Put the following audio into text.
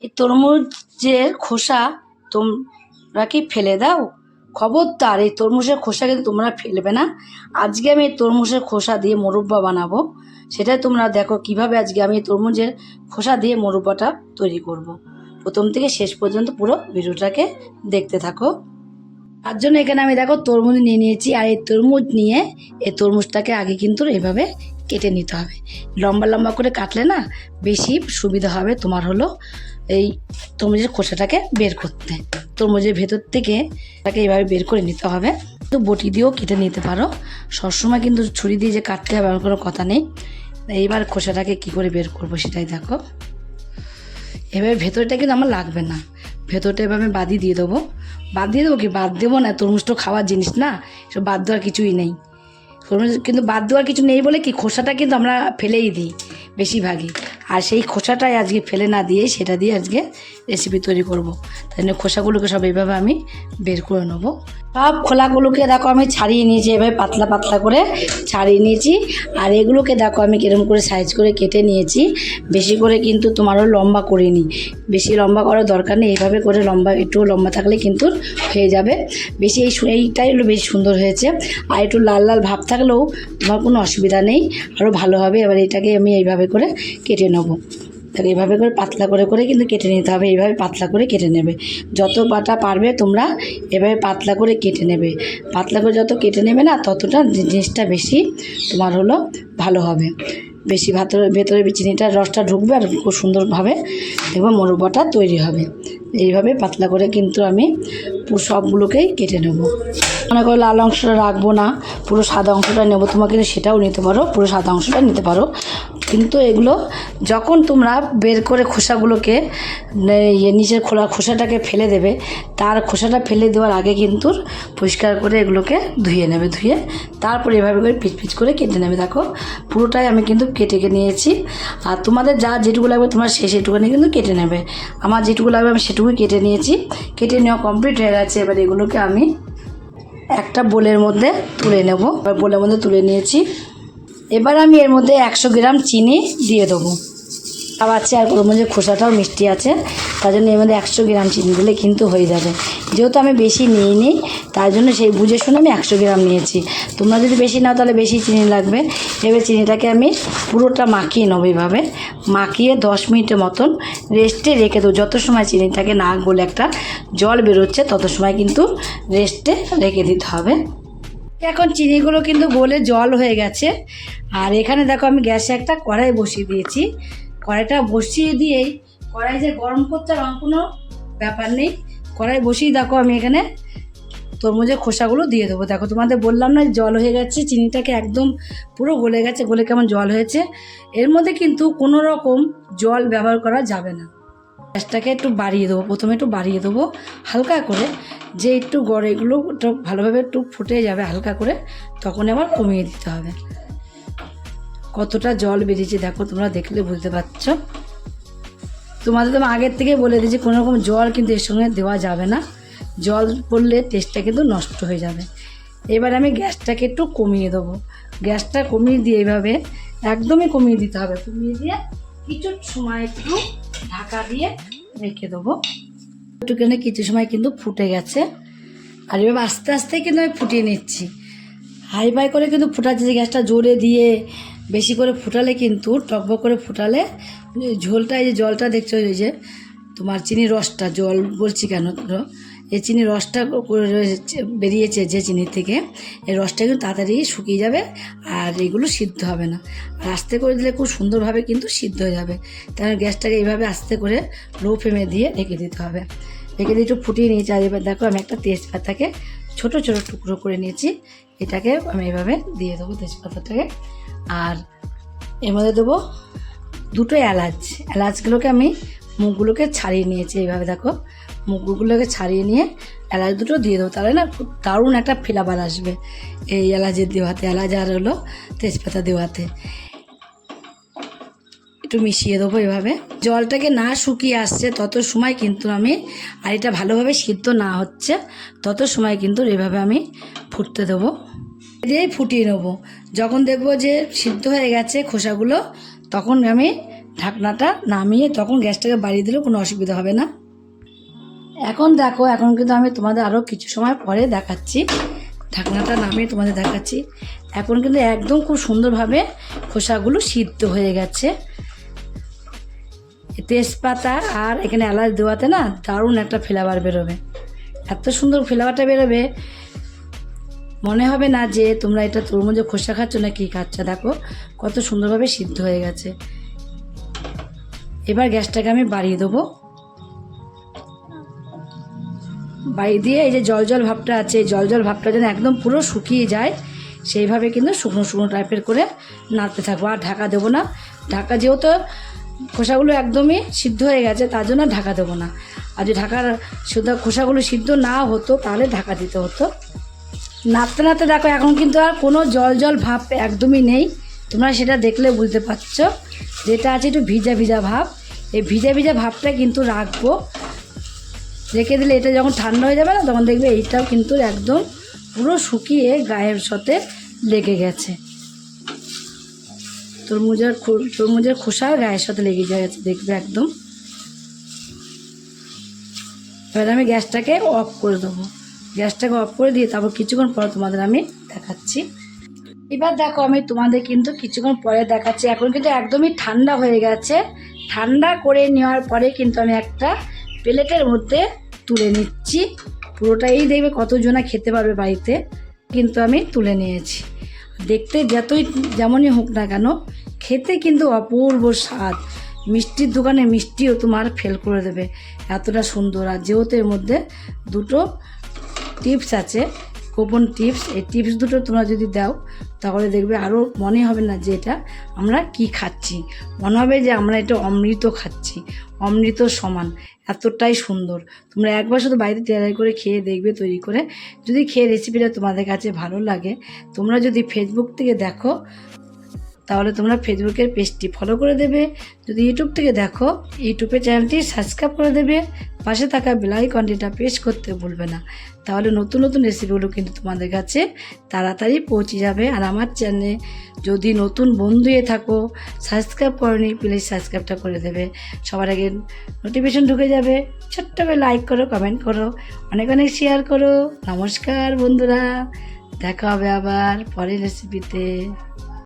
এই তরমুজের খোসা তোমরা কি ফেলে দাও? খবরদার, এই তরমুজের খোসা কিন্তু তোমরা ফেলবে না। আজকে আমি এই তরমুজের খোসা দিয়ে মোরব্বা বানাবো, সেটাই তোমরা দেখো কিভাবে আজকে আমি এই তরমুজের খোসা দিয়ে মোরব্বাটা তৈরি করব। প্রথম থেকে শেষ পর্যন্ত পুরো ভিডিওটাকে দেখতে থাকো। তার জন্য এখানে আমি দেখো তরমুজ নিয়ে নিয়েছি, আর এই তরমুজ নিয়ে এই তরমুজটাকে আগে কিন্তু এভাবে কেটে নিতে হবে। লম্বা লম্বা করে কাটলে না বেশি সুবিধা হবে তোমার হলো এই তরমুজের খোসাটাকে বের করতে। তরমুজের ভেতর থেকে তাকে এইভাবে বের করে নিতে হবে। তো বটি দিয়েও কেটে নিতে পারো, সবসময় কিন্তু ছুরি দিয়ে যে কাটতে হবে এমন কোনো কথা নেই। এইবার খোসাটাকে কি করে বের করবো সেটাই দেখো। এভাবে ভেতরটা কিন্তু আমার লাগবে না, ভেতরটা এভাবে বাদি দিয়ে দেবো। বাদ দিয়ে দেবো কি, বাদ দেবো না, তরমুজ তো খাওয়ার জিনিস না, সব বাদ দেওয়ার কিছুই নেই। তরমুজ কিন্তু বাদ দেওয়ার কিছু নেই বলে কি, খোসাটা কিন্তু আমরা ফেলেই দিই বেশিরভাগই। আর সেই খোসাটাই আজকে ফেলে না দিয়ে সেটা দিয়ে আজকে রেসিপি তৈরি করব। তাই জন্য খোসাগুলোকে সব এইভাবে আমি বের করে নেবো। সব খোলাগুলোকে দেখো আমি ছাড়িয়ে নিয়েছি, এভাবে পাতলা পাতলা করে ছাড়িয়ে নিয়েছি। আর এগুলোকে দেখো আমি কিরকম করে সাইজ করে কেটে নিয়েছি। বেশি করে কিন্তু তোমারও লম্বা করিনি, বেশি লম্বা করার দরকার নেই। এইভাবে করে লম্বা, একটু লম্বা থাকলে কিন্তু হয়ে যাবে। বেশি এইটাই হলো বেশি সুন্দর হয়েছে। আর একটু লাল লাল ভাব থাকলেও তোমার কোনো অসুবিধা নেই, আরও ভালো হবে। এবার এটাকে আমি এইভাবে করে কেটে নেবো। তাহলে এইভাবে করে পাতলা করে করে কিন্তু কেটে নিতে হবে। এইভাবে পাতলা করে কেটে নেবে, যত পাটা পারবে তোমরা এভাবে পাতলা করে কেটে নেবে। পাতলা করে যত কেটে নেবে না ততটা জিনিসটা বেশি তোমার হলো ভালো হবে। বেশি ভেতরে চিনিটার রসটা ঢুকবে আর খুব সুন্দরভাবে দেখবে মোরব্বাটা তৈরি হবে। এইভাবে পাতলা করে কিন্তু আমি পুরো সবগুলোকেই কেটে নেব। মনে করো লাল অংশটা রাখবো না, পুরো সাদা অংশটা নেবো, তোমাকে কিন্তু সেটাও নিতে পারো, পুরো সাদা অংশটা নিতে পারো। কিন্তু এগুলো যখন তোমরা বের করে খোসাগুলোকে নিচের খোসাটাকে ফেলে দেবে, তার খোসাটা ফেলে দেওয়ার আগে কিন্তু পরিষ্কার করে এগুলোকে ধুয়ে নেবে। ধুয়ে তারপর এভাবে করে পিচ পিচ করে কেটে নেবে। দেখো পুরোটাই আমি কিন্তু কেটে নিয়েছি। আর তোমাদের যা যেটুকু লাগবে তোমরা সেটুকুনি কিন্তু কেটে নেবে। আমার যেটুকু লাগবে আমি সেটুকুই কেটে নিয়েছি। কেটে নেওয়া কমপ্লিট হয়ে গেছে। এবার এগুলোকে আমি একটা বোলের মধ্যে তুলে নেব। এবার বোলের মধ্যে তুলে নিয়েছি। এবার আমি এর মধ্যে 100 গ্রাম চিনি দিয়ে দেবো। আছে আর তরমুজের খোসাটাও মিষ্টি আছে, তার জন্য এর মধ্যে 100 গ্রাম চিনি দিলে কিন্তু হয়ে যাবে। যেহেতু আমি বেশি নিইনি তার জন্য সেই বুঝে শুনে আমি 100 গ্রাম নিয়েছি। তোমরা যদি বেশি নাও তাহলে বেশি চিনি লাগবে। এবার চিনিটাকে আমি পুরোটা মাখিয়ে নেবো। এইভাবে মাখিয়ে 10 মিনিটের মতন রেস্টে রেখে দেবো। যত সময় চিনিটাকে না গলে একটা জল বেরোচ্ছে তত সময় কিন্তু রেস্টে রেখে দিতে হবে। এখন চিনিগুলো কিন্তু গলে জল হয়ে গেছে। আর এখানে দেখো আমি গ্যাসে একটা কড়াই বসিয়ে দিয়েছি। কড়াইটা বসিয়ে দিয়েই কড়াই যে গরম করতে আর কোনো ব্যাপার নেই। কড়াই বসিয়ে দেখো আমি এখানে তরমুজের খোসাগুলো দিয়ে দেবো। দেখো তোমাদের বললাম না জল হয়ে গেছে, চিনিটাকে একদম পুরো গলে গেছে, গলে কেমন জল হয়েছে। এর মধ্যে কিন্তু কোনো রকম জল ব্যবহার করা যাবে না। গ্যাসটাকে একটু বাড়িয়ে দেবো, প্রথমে একটু বাড়িয়ে দেবো হালকা করে, যে একটু এগুলো একটু ভালোভাবে একটু ফুটে যাবে হালকা করে, তখন আবার কমিয়ে দিতে হবে। কতটা জল বেরিয়েছে দেখো, তোমরা দেখলে বুঝতে পারছো। তোমাদের তো আমি আগের থেকে বলে দিয়েছি কোনো রকম জল কিন্তু এর সঙ্গে দেওয়া যাবে না, জল পড়লে টেস্টটা কিন্তু নষ্ট হয়ে যাবে। এবার আমি গ্যাসটাকে একটু কমিয়ে দেবো। গ্যাসটা কমিয়ে দিয়ে এইভাবে একদমই কমিয়ে দিতে হবে। কমিয়ে দিয়ে কিছু সময় একটু ঢাকা দিয়ে রেখে দেবো। একটুখানি কিছু সময় কিন্তু ফুটে গেছে। আর এভাবে আস্তে আস্তে কিন্তু আমি ফুটিয়ে নিচ্ছি। হাই ফাই করে কিন্তু ফুটাচ্ছি, গ্যাসটা জোরে দিয়ে বেশি করে ফুটালে কিন্তু টকবক করে ফুটালে ঝোলটা, এই যে জলটা দেখছো, এই যে তোমার চিনির রসটা, জল বলছি কেন, এই চিনির রসটা বেরিয়েছে যে চিনির থেকে, এই রসটা কিন্তু তাড়াতাড়ি শুকিয়ে যাবে আর এগুলো সিদ্ধ হবে না। আর আস্তে করে দিলে খুব সুন্দরভাবে কিন্তু সিদ্ধ হয়ে যাবে। তাহলে গ্যাসটাকে এইভাবে আস্তে করে লো ফ্লেমে দিয়ে রেখে দিতে হবে। রেখে দিয়ে একটু ফুটিয়ে নিয়েছি। আর এবার দেখো আমি একটা তেজপাতাকে ছোট ছোট টুকরো করে নিয়েছি, এটাকে আমি এইভাবে দিয়ে দেবো তেজপাতাটাকে। আর এর মধ্যে দেবো 2টো এলাচ। এলাচগুলোকে আমি মুখগুলোকে ছাড়িয়ে নিয়েছি। এইভাবে দেখো মুখগুলোকে ছাড়িয়ে নিয়ে এলাচ 2টো দিয়ে দেবো, তাহলে না খুব দারুণ একটা ফ্লেভার আসবে এই এলাচের দেওয়াতে, এলাচ আর হলো তেজপাতা দেওয়াতে। একটু মিশিয়ে দেবো এভাবে। জলটাকে না শুকিয়ে আসছে তত সময় কিন্তু আমি, আর এটা ভালোভাবে সিদ্ধ না হচ্ছে তত সময় কিন্তু এভাবে আমি ফুটতে দেবো। দিয়েই ফুটিয়ে নেবো। যখন দেখবো যে সিদ্ধ হয়ে গেছে খোসাগুলো, তখন আমি ঢাকনাটা নামিয়ে তখন গ্যাসটাকে বাড়িয়ে দিলেও কোনো অসুবিধা হবে না। এখন দেখো, এখন কিন্তু আমি তোমাদের আরও কিছু সময় পরে দেখাচ্ছি, ঢাকনাটা নামিয়ে তোমাদের দেখাচ্ছি। এখন কিন্তু একদম খুব সুন্দরভাবে খোসাগুলো সিদ্ধ হয়ে গেছে। তেজপাতা আর এখানে এলাচ দেওয়াতে না দারুণ একটা ফ্লেভার বেরোবে, এত সুন্দর ফ্লেভারটা বেরোবে, মনে হবে না যে তোমরা এটা তরমুজের খোসা খাচ্ছ না কি খাচ্ছ। দেখো কত সুন্দরভাবে সিদ্ধ হয়ে গেছে। এবার গ্যাসটাকে আমি বাড়িয়ে দেবো, বাড়িয়ে দিয়ে এই যে জল জল ভাবটা আছে, জল জল ভাবটা যেন একদম পুরো শুকিয়ে যায় সেইভাবে কিন্তু শুকনো শুকনো টাইপের করে নাড়তে থাকবো। আর ঢাকা দেবো না, ঢাকা যেহেতু খোসাগুলো একদমই সিদ্ধ হয়ে গেছে তার জন্য ঢাকা দেবো না। আর যদি খোসাগুলো সিদ্ধ না হতো তাহলে ঢাকা দিতে হতো। নাড়তে নাড়তে দেখো এখন কিন্তু আর কোনো জল জল ভাব একদমই নেই, তোমরা সেটা দেখলে বুঝতে পারছো। যেটা আছে একটু ভিজা ভিজা ভাব, এই ভিজা ভিজা ভাবটা কিন্তু রাখবো, রেখে দিলে এটা যখন ঠান্ডা হয়ে যাবে না তখন দেখবে এইটাও কিন্তু একদম পুরো শুকিয়ে গায়ের সাথে লেগে গেছে। তরমুজের খোসা গায়ের সাথে লেগে গেছে দেখবে একদম। এবার আমি গ্যাসটাকে অফ করে দেবো, গ্যাসটাকে অফ করে দিয়ে তারপর কিছুক্ষণ পর তোমাদের আমি দেখাচ্ছি। এবার দেখো আমি তোমাদের কিন্তু কিছুক্ষণ পরে দেখাচ্ছি। এখন কিন্তু একদমই ঠান্ডা হয়ে গেছে। ঠান্ডা করে নেওয়ার পরে কিন্তু আমি একটা প্লেটের মধ্যে তুলে নিচ্ছি। পুরোটাই দেখবে কতজনা খেতে পারবে বাড়িতে, কিন্তু আমি তুলে নিয়েছি। দেখতে যেমনই হোক না কেন খেতে কিন্তু অপূর্ব স্বাদ। মিষ্টির দোকানে মিষ্টিও তোমার ফেল করে দেবে, এতটা সুন্দর। আর যেহেতু এর মধ্যে দুটো টিপস আছে, গোপন টিপস, এই টিপস দুটো তোমরা যদি দাও তাহলে দেখবে আরও মনে হবে না যে এটা আমরা কি খাচ্ছি, মনে হবে যে আমরা এটা অমৃত খাচ্ছি, অমৃত সমান, এতটাই সুন্দর। তোমরা একবার শুধু বাড়িতে তৈরি করে খেয়ে দেখবে, তৈরি করে যদি খেয়ে রেসিপিটা তোমাদের কাছে ভালো লাগে, তোমরা যদি ফেসবুক থেকে দেখো তাহলে তোমরা ফেসবুকের পেজটি ফলো করে দেবে। যদি ইউটিউব থেকে দেখো ইউটিউবের চ্যানেলটি সাবস্ক্রাইব করে দেবে, পাশে থাকা বেল আইকনটিটা প্রেস করতে ভুলবে না, তাহলে নতুন নতুন রেসিপিগুলো কিন্তু তোমাদের কাছে তাড়াতাড়ি পৌঁছে যাবে। আর আমার চ্যানেলে যদি নতুন বন্ধু হয়ে থাকো, সাবস্ক্রাইব করনি, প্লিজ সাবস্ক্রাইবটা করে দেবে, সবার আগে নোটিফিকেশন ঢুকে যাবে। ছোট্ট করে লাইক করো, কমেন্ট করো, অনেক অনেক শেয়ার করো। নমস্কার বন্ধুরা, দেখা হবে আবার পরের রেসিপিতে।